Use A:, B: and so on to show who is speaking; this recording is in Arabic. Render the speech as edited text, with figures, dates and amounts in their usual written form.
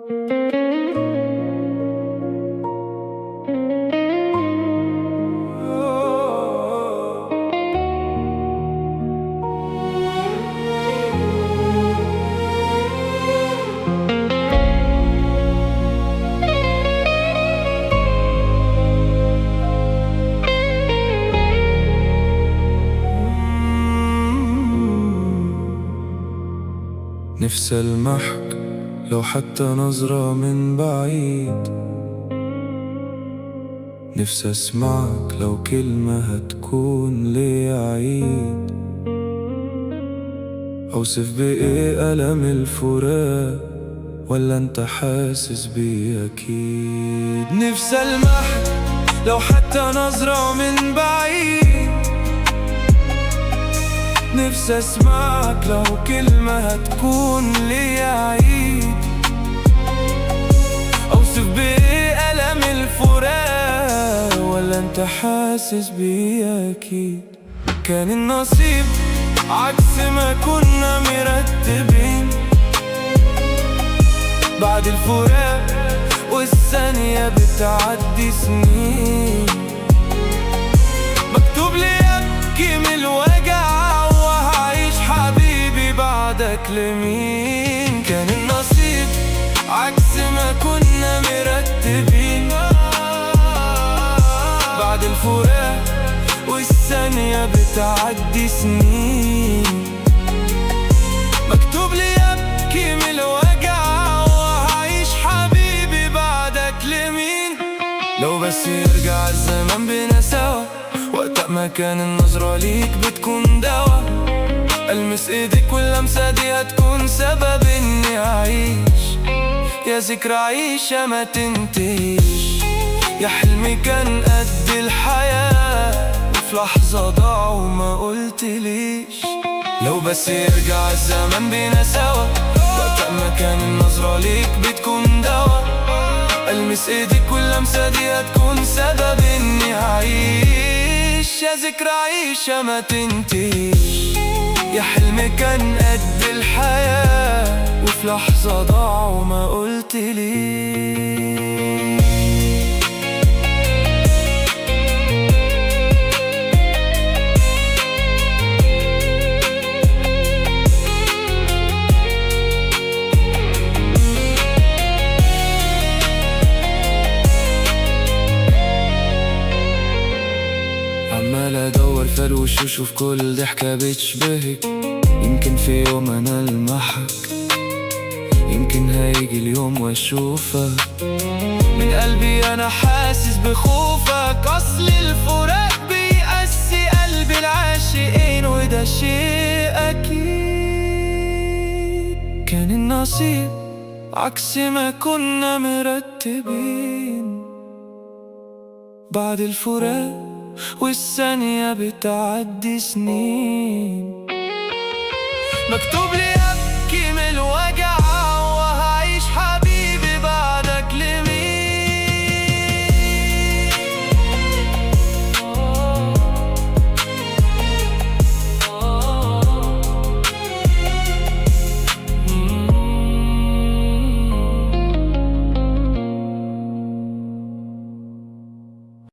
A: نفسي ألمحك لو حتى نظرة من بعيد، نفسي أسمعك لو كلمة هتكون لي عيد. أوصف بإيه ألم الفراق ولا أنت حاسس بيه أكيد؟ نفسي ألمحك لو حتى نظرة من بعيد، نفسي أسمعك لو كلمة هتكون لي عيد. أوصف بإيه ألم الفراق ولا أنت حاسس بيه أكيد؟ كان النصيب عكس ما كنا مرتبين، بعد الفراق والثانية بتعدي سنين. مكتوب لي أبكي من الوجع وهعيش حبيبي بعدك لمين؟ كان النصيب عكس ما كنا مرتبين، بعد الفراق والثانية بتعدي سنين. مكتوب لي أبكي من الوجع وهعيش حبيبي بعدك لمين؟ لو بس يرجع الزمن بينا سوا، وقت ما كان النظرة ليك بتكون دوا. ألمس ايدك واللمسة دي هتكون سبب اني أعيش، يا ذكرى عيشة ما تنتهيش. يا حلمي كان قد الحياة وفي لحظة ضاع وما قلتليش. لو بس يرجع الزمن بينا سوا، وقت ما كان النظرة ليك بتكون دوا. ألمس ايدك واللمسة دي هتكون سبب اني أعيش، يا ذكرى عيشة ما تنتهيش. يا حلمي كان قد الحياة وفي لحظة ضاع وما قلتليش. عمال ادور في الوشوش وفي كل ضحكة بتشبهك. يمكن في يوم انا المحك، يمكن هيجي اليوم واشوفك. من قلبي انا حاسس بخوفك، اصل الفراق بيقسي قلب العاشقين وده شيء اكيد. كان النصيب عكس ما كنا مرتبين، بعد الفراق والثانية بتعدي سنين. مكتوب لي